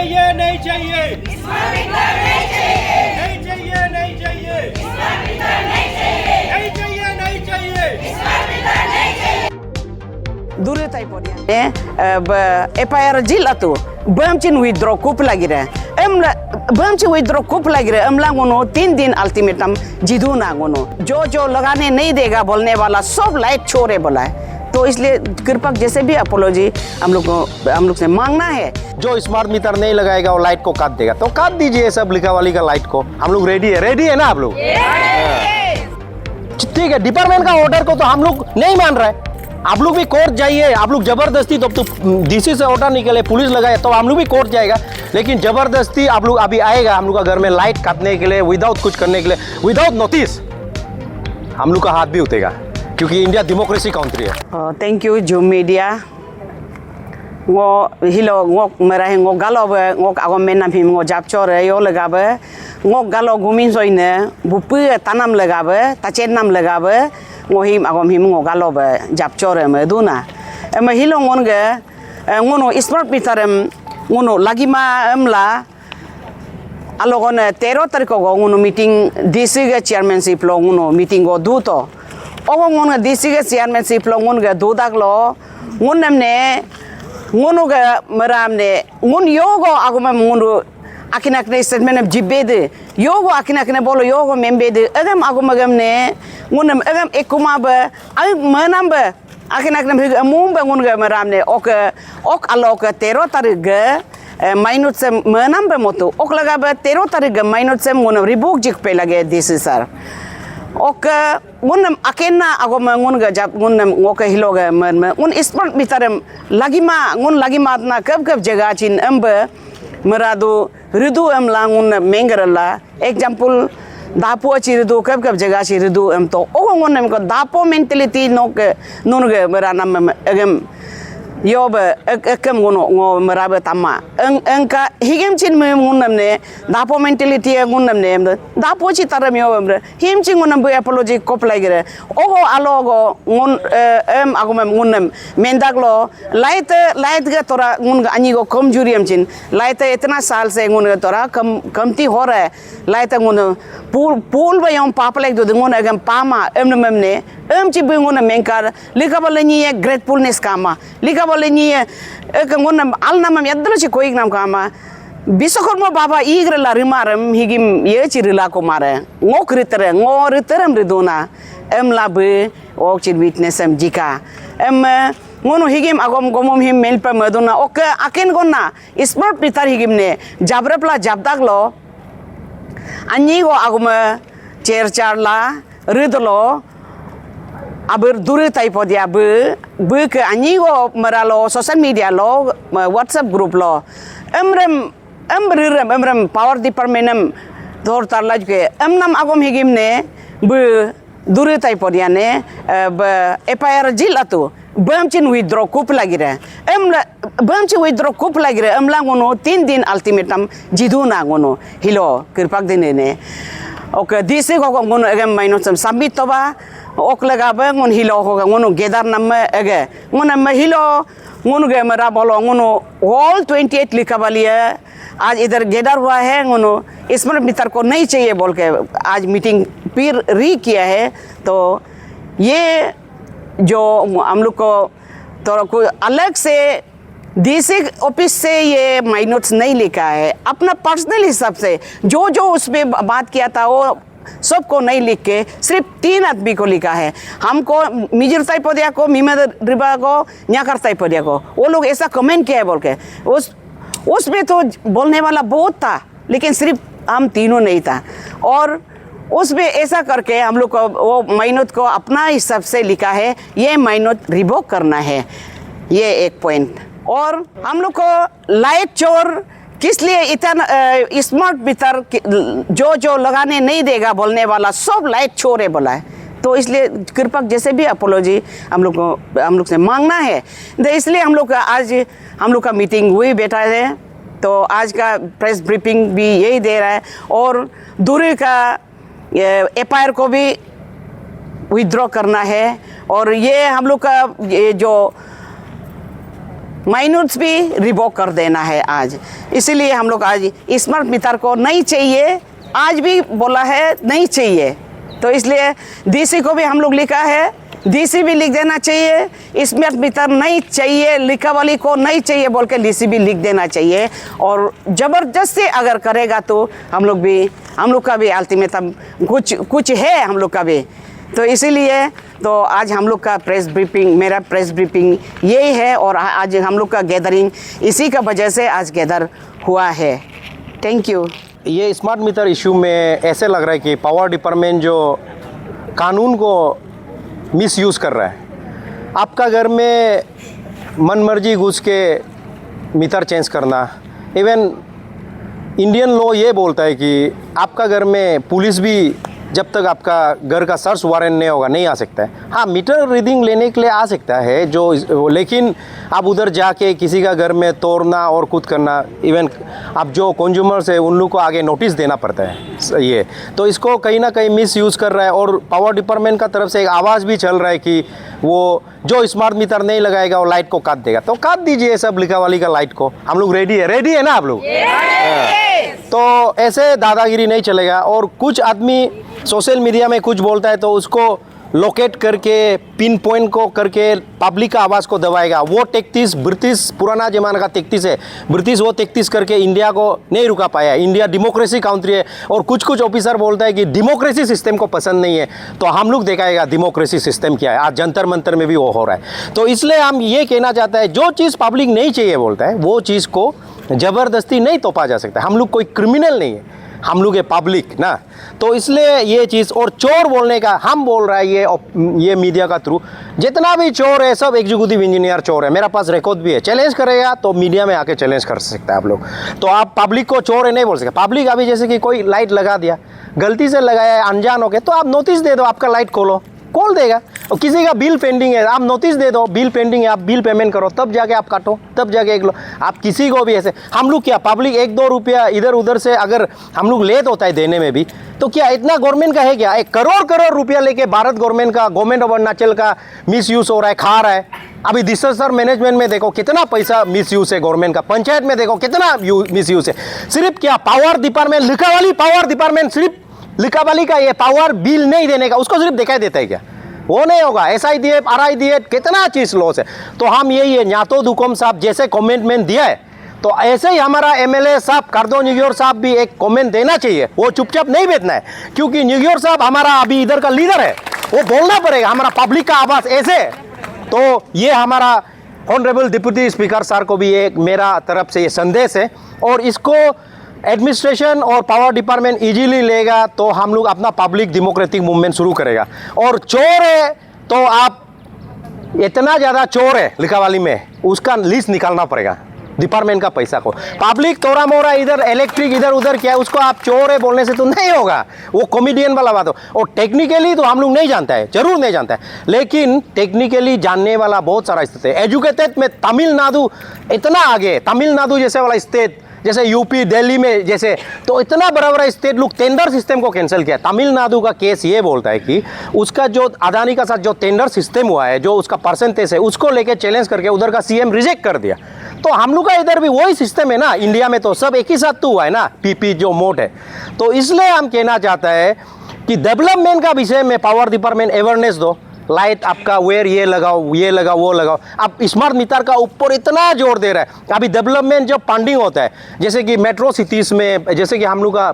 चाहिए नहीं चाहिए नहीं चाहिए नहीं चाहिए नहीं चाहिए नहीं चाहिए Dulu tay podian. FIR jil atu. Bamcin withdraw kup lagi re. Bamcin withdraw kup lagi re. lang उन्हों 3 दिन अल्टीमेटम जिदू ना उन्हों जो लगाने नहीं देगा बोलने वाला सब लाइट छोड़े बोला है. तो इसलिए कृपा जैसे भी अपोलॉजी हम लोग से मांगना है. जो स्मार्ट मीटर नहीं लगाएगा वो लाइट को काट देगा तो काट दीजिए सब लिखावाली का लाइट को. हम लोग रेडी है ना आप लोग? ठीक है. डिपार्टमेंट का ऑर्डर को तो हम लोग नहीं मान रहे. आप लोग भी कोर्ट जाइए. आप लोग जबरदस्ती तो डीसी से ऑर्डर निकले पुलिस लगाए तो हम लोग भी कोर्ट जाएगा. लेकिन जबरदस्ती आप लोग अभी आएगा हम लोग का घर में लाइट काटने के लिए विदाउट कुछ करने के लिए विदाउट नोटिस हम लोग का हाथ भी उठेगा क्योंकि इंडिया डेमोक्रेसी कंट्री है. Thank you zoom media. ngo hilo ngok merah ngok galo be ngok agom menam him ngok japchor yo legabe ngok galo gumin soine bupu tanam legabe tachen nam legabe ngohim agom him ngok galo be japchor me duna em hilo ngonge ngono smart meterem ngono lagima emla alogone 13 tariko go ngono meeting dc ge chairmanship lo ngono meeting go duto ogo ngono dc ge chairmanship lo ngonge dudaglo ngonemne ngono ga maramne ngon yogo aguma ngono akina akne statement jibbede yogo akina bolo yogo membede agam aguma gamne ngonam agam ekuma ba ay manam ba akina amum ba ngon ga maramne ok alok 13 tarik ga minute se manam ba moto ok laga ba 13 tarik ga minute se ngon rebook jik pe lage this sir ok ngonam akena agoma ngon ga jap ngonam ngoka hiloga ngon smart meterem lagima na kab jagah chin ambe meradu ridu am langun mengarala example dapo chi ridu kab jagah chi ridu am to ogo ngonam ko dapo mentality nonge meranam agam yoba ekam ngo merabe tamma engka higem chin me ngonam ne dapo mentality ngonam ne dapo chi taram yoba him chin ngonam be apology koplai gere ogo alogo ngon em agum ngonam mendaglo light ga tora ngon ani go कमजोरी हम चिन light इतना साल से नgon tora कमती हो रहा है light ngon pool बे हम पापलेक दो ngon agam pama emne ci be ngon menkar lika balani ye gratefulness kama lika balani ye ngon alnam yadlo ci koig nam kama bisokormo baba igrela rimaram higim ye ci rila ko mare ngok riterem ridona em labe ok ci witness em jika em ngono higim agom gomom him melpa maduna ok aken gonna smart pitar higim ne jabrapla jabdaglo anyi go agoma chair charla ridlo aber dure type dia be ke anyi go maralo social media lo whatsapp group lo emrem power department em dor tarla ke emnam agom higim ne be dure type dia ne FIR jil atu bamcin withdraw kup lagi re bamcin withdraw kup lagi re lang uno 3 दिन ultimatum जिदू ना उनो हिलो कृपक दिन ने okay दिसे को उनो एगम माइनो submit तोबा ok लगाबे उन हिलो हो उनो गेदार नम एगे उन म हिलो उन गे मरा बोलो उनो ऑल 28 लिखावालिया आज इधर गेदार हुआ है उनो स्मार्ट मीटर को नहीं चाहिए बोल के आज मीटिंग फिर री किया है. तो ये जो हम लोग को तो कोई अलग से डीसी ऑफिस से ये माइनोट्स नहीं लिखा है. अपना पर्सनल हिसाब से जो उसमें बात किया था वो सबको नहीं लिख के सिर्फ 3 आदमी को लिखा है. हमको मिजिर ताइपोदिया को मीमद रिबा को न्याकर ताइपोदिया को वो लोग ऐसा कमेंट किया है बोल के उसमें तो बोलने वाला बहुत था लेकिन सिर्फ हम तीनों नहीं था. और उसमें ऐसा करके हम लोग को वो माइनोट को अपना हिसाब से लिखा है. ये माइनोट रिवोक करना है. ये एक पॉइंट. और हम लोग को लाइट चोर किस लिए इतना स्मार्ट मीटर जो लगाने नहीं देगा बोलने वाला सब लाइट चोर है बोला है. तो इसलिए कृपा जैसे भी अपोलॉजी हम लोग से मांगना है. तो इसलिए हम लोग का आज हम लोग का मीटिंग हुई बैठा है. तो आज का प्रेस ब्रीफिंग भी यही दे रहा है. और दूरी का FIR को भी विथड्रॉ करना है. और ये हम लोग का ये जो माइनर्स भी रिवोक कर देना है आज। इसीलिए हम लोग आज स्मार्ट मीटर को नहीं चाहिए, आज भी बोला है नहीं चाहिए। तो इसलिए डीसी को भी हम लोग लिखा है, डीसी भी लिख देना चाहिए, स्मार्ट मीटर नहीं चाहिए, लिखा वाली को नहीं चाहिए बोल के डीसी भी लिख देना चाहिए। और ज़बरदस्ती अगर करेगा तो हम लोग का भी अल्टीमेटम कुछ है हम लोग का भी। तो इसीलिए तो आज हम लोग का प्रेस ब्रीफिंग, मेरा प्रेस ब्रीफिंग यही है। और आज हम लोग का गैदरिंग इसी का वजह से आज गैदर हुआ है। Thank you. ये स्मार्ट मीटर इशू में ऐसे लग रहा है कि पावर डिपार्टमेंट जो कानून को मिसयूज़ कर रहा है। आपका घर में मनमर्जी घुस के मीटर चेंज करना, इवन इंडियन लॉ ये बोलता है कि आपका घर में पुलिस भी जब तक आपका घर का सर्च वारंट नहीं होगा नहीं आ सकता है। हाँ, मीटर रीडिंग लेने के लिए आ सकता है जो, लेकिन आप उधर जाके किसी का घर में तोड़ना और कुछ करना, इवन आप जो कंज्यूमर्स है उन लोग को आगे नोटिस देना पड़ता है ये। तो इसको कहीं ना कहीं मिस यूज़ कर रहा है। और पावर डिपार्टमेंट का तरफ से एक आवाज़ भी चल रहा है कि वो जो स्मार्ट मीटर नहीं लगाएगा वो लाइट को काट देगा। तो काट दीजिए सब लिखा वाली का लाइट को, हम लोग रेडी है ना आप लोग? तो ऐसे दादागिरी नहीं चलेगा। और कुछ आदमी सोशल मीडिया में कुछ बोलता है तो उसको लोकेट करके पिन पॉइंट को करके पब्लिक का आवाज़ को दबाएगा। वो 33 ब्रिटिश पुराना जमाना का 33 है, ब्रिटिश वो 33 करके इंडिया को नहीं रुका पाया। इंडिया डेमोक्रेसी कंट्री है। और कुछ ऑफिसर बोलता है कि डेमोक्रेसी सिस्टम को पसंद नहीं है। तो हम लोग दिखाएगा डेमोक्रेसी सिस्टम क्या है। आज जंतर मंतर में भी वो हो रहा है। तो इसलिए हम ये कहना चाहते हैं, जो चीज़ पब्लिक नहीं चाहिए बोलता है वो चीज़ को ज़बरदस्ती नहीं तोपा जा सकता। हम लोग कोई क्रिमिनल नहीं है, हम लोग है पब्लिक ना। तो इसलिए ये चीज़, और चोर बोलने का हम बोल रहा है ये मीडिया का थ्रू, जितना भी चोर है सब एग्जीक्यूटिव इंजीनियर चोर है। मेरा पास रिकॉर्ड भी है, चैलेंज करेगा तो मीडिया में आके चैलेंज कर सकता है आप लोग। तो आप पब्लिक को चोर है नहीं बोल सकते। पब्लिक अभी जैसे कि कोई लाइट लगा दिया, गलती से लगाया है अनजान हो के, तो आप नोटिस दे दो, आपका लाइट खोल देगा। और किसी का बिल पेंडिंग है, आप नोटिस दे दो बिल पेंडिंग है, आप बिल पेमेंट करो, तब जाके आप काटो, तब जाके एक लो। आप किसी को भी ऐसे, हम लोग क्या पब्लिक 1-2 रुपया इधर उधर से अगर हम लोग लेट होता है देने में भी, तो क्या इतना गवर्नमेंट का है क्या? 1 करोड़ रुपया लेके भारत गवर्नमेंट ऑफ अरुणाचल का मिस यूज हो रहा है, खा रहा है। अभी डिजास्टर मैनेजमेंट में देखो कितना पैसा मिस यूज है गवर्नमेंट का, पंचायत में देखो कितना मिस यूज है। सिर्फ क्या पावर डिपार्टमेंट, लिखावाली पावर डिपार्टमेंट, सिर्फ लिखावाली का ये पावर बिल नहीं देने का, उसको सिर्फ दिखाई देता है क्या? वो नहीं होगा। SI दिए, RI दिए, कितना चीज़ लॉस है। तो हम यही है, न्यातो दुकोम साहब जैसे कमेंटमेंट दिया है, तो ऐसे ही हमारा MLA साहब कार्दो न्यूयॉर्क साहब भी एक कमेंट देना चाहिए। वो चुपचाप नहीं बैठना है, क्योंकि न्यूयॉर्क साहब हमारा अभी इधर का लीडर है, वो बोलना पड़ेगा हमारा पब्लिक का आवाज़ ऐसे। तो ये हमारा ऑनरेबल डिप्टी स्पीकर सर को भी एक मेरा तरफ से ये संदेश है। और इसको एडमिनिस्ट्रेशन और पावर डिपार्टमेंट इजीली लेगा तो हम लोग अपना पब्लिक डेमोक्रेटिक मूवमेंट शुरू करेगा। और चोर है तो आप इतना ज़्यादा चोर है लिखावाली में, उसका लिस्ट निकालना पड़ेगा डिपार्टमेंट का पैसा को। पब्लिक तोरा मोरा इधर इलेक्ट्रिक इधर उधर क्या है, उसको आप चोर है बोलने से तो नहीं होगा। वो कॉमेडियन वाला बात हो। और टेक्निकली तो हम लोग नहीं जानता है, जरूर नहीं जानता है, लेकिन टेक्निकली जानने वाला बहुत सारा स्टेट है। एजुकेटेड में तमिलनाडु इतना आगे, तमिलनाडु जैसे वाला स्टेट, जैसे यूपी दिल्ली में जैसे, तो इतना बड़ा बड़ा स्टेट लोग टेंडर सिस्टम को कैंसिल किया। तमिलनाडु का केस ये बोलता है कि उसका जो अदानी का साथ जो टेंडर सिस्टम हुआ है, जो उसका परसेंटेज है, उसको लेके चैलेंज करके उधर का CM रिजेक्ट कर दिया। तो हम लोग का इधर भी वही सिस्टम है ना, इंडिया में तो सब एक ही साथ तो हुआ है ना, PP जो मोड है। तो इसलिए हम कहना चाहता है कि डेवलपमेंट का विषय में पावर डिपार्टमेंट अवेयरनेस दो। लाइट आपका वेयर ये लगाओ वो लगाओ। अब स्मार्ट मीटर का ऊपर इतना जोर दे रहा है। अभी डेवलपमेंट जब फंडिंग होता है, जैसे कि मेट्रो सिटीज़ में, जैसे कि हम लोग का,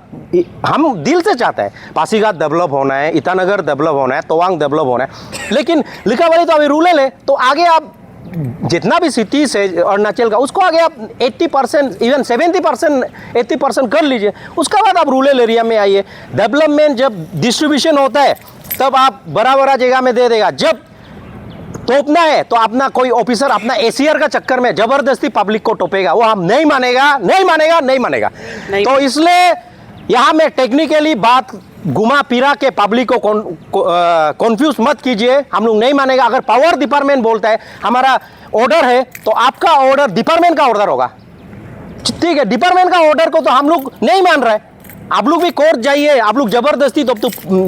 हम दिल से चाहता है पासीघाट डेवलप होना है, ईटानगर डेवलप होना है, तवांग डेवलप होना है, लेकिन लिखावाली तो अभी रूरल है। तो आगे आप जितना भी सिटीज़ है अरुणाचल का, उसको आगे आप 80% इवन 70% 80% कर लीजिए। उसके बाद आप रूरल एरिया में आइए। डेवलपमेंट जब डिस्ट्रीब्यूशन होता है तब आप बड़ा जगह में दे देगा। जब तोपना है तो अपना कोई ऑफिसर अपना ACR का चक्कर में जबरदस्ती पब्लिक को टोपेगा, वो हम नहीं मानेगा। तो इसलिए यहाँ में टेक्निकली बात घुमा फिरा के पब्लिक को कॉन्फ्यूज मत कीजिए। हम लोग नहीं मानेगा। अगर पावर डिपार्टमेंट बोलता है हमारा ऑर्डर है, तो आपका ऑर्डर डिपार्टमेंट का ऑर्डर होगा। ठीक है, डिपार्टमेंट का ऑर्डर को तो हम लोग नहीं मान रहे, आप लोग भी कोर्ट जाइए, आप लोग जबरदस्ती तो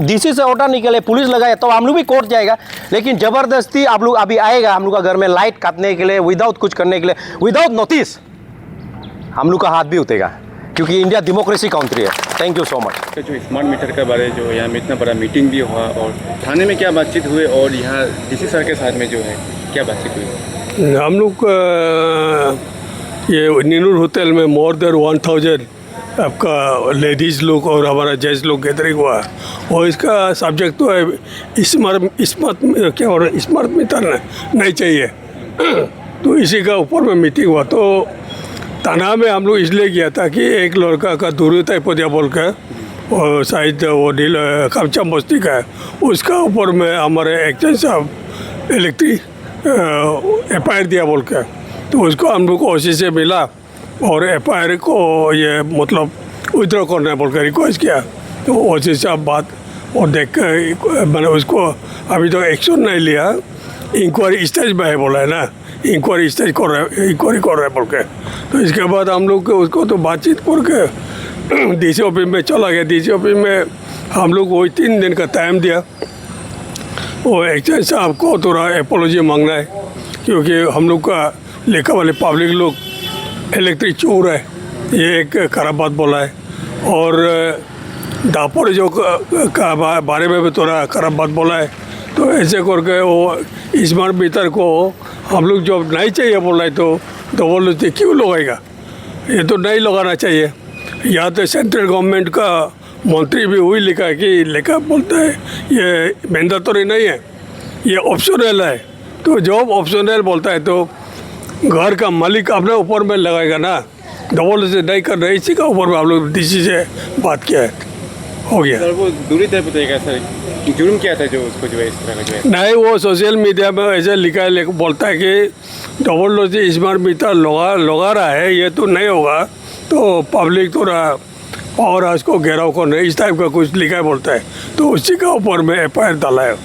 डीसी से ऑर्डर निकले, पुलिस लगाए तो हम लोग भी कोर्ट जाएगा। लेकिन जबरदस्ती आप लोग अभी आएगा हम लोग का घर में लाइट काटने के लिए, विदाउट कुछ करने के लिए, विदाउट नोटिस, हम लोग का हाथ भी उठेगा, क्योंकि इंडिया डेमोक्रेसी कंट्री है। Thank you so much. जो स्मार्ट मीटर के बारे जो यहाँ में इतना बड़ा मीटिंग भी हुआ और थाने में क्या बातचीत हुए और यहाँ डीसी सर के साथ में जो है क्या बातचीत हुई? हम लोग ये नीनूर होटल में मोर देन 1000 आपका लेडीज़ लोग और हमारा जेंट्स लोग गैदरिंग हुआ और इसका सब्जेक्ट तो है स्मार्ट मीटर नहीं चाहिए। तो इसी का ऊपर में मीटिंग हुआ। तो थाना में हम लोग इसलिए गया था कि एक लड़का का दुरुताई पदिया बोल के और शायद वो खमचा बस्ती का है, उसका ऊपर में हमारे एक्शन साहब इलेक्ट्रिक FIR दिया बोल के, तो उसको हम लोग को OC से मिला और FIR को ये मतलब विड्रॉ करना बोल कर रिक्वेस्ट किया। तो OC साहब बात और देख कर मैंने उसको अभी तो एक्शन नहीं लिया, इंक्वायरी स्टेज में है बोला है ना, इंक्वायरी स्टेज कर रहा है, इंक्वायरी कर रहा है बोल के। तो इसके बाद हम लोग उसको तो बातचीत करके DC ऑफिस में चला गया। DC ऑफिस में हम लोग वही 3 दिन का टाइम दिया। वो एक्शन साहब को थोड़ा एपोलॉजी मांगना है, क्योंकि हम लोग का लिखा वाले पब्लिक लोग इलेक्ट्रिक चोर है, ये एक खराब बात बोला है। और दापोर जो का बारे में भी थोड़ा खराब बात बोला है। तो ऐसे करके वो स्मार्ट मीटर को हम लोग जब नहीं चाहिए बोला है तो जबरदस्ती क्यों लगाएगा? ये तो नहीं लगाना चाहिए। या तो सेंट्रल गवर्नमेंट का मंत्री भी वही लिखा है कि लिखा बोलता है ये मैंडेटरी नहीं है, ये ऑप्शनल है। तो जब ऑप्शनल बोलता है तो घर का मालिक अपने ऊपर में लगाएगा ना, जबरदस्ती नहीं कर रहे। इसी का ऊपर में हम लोग DC से बात किया है, हो गया। सर वो दूरी तय बताएगा सर, जुर्म क्या था जो उसको जो है इस तरह का जो है? नहीं, वो सोशल मीडिया में ऐसे लिखा है, बोलता है कि जबरदस्ती स्मार्ट मीटर लगा रहा है, ये तो नहीं होगा, तो पब्लिक थोड़ा और उसको घेराव करना इस टाइप का कुछ लिखा है बोलता है। तो उसी का ऊपर में FIR डाला है।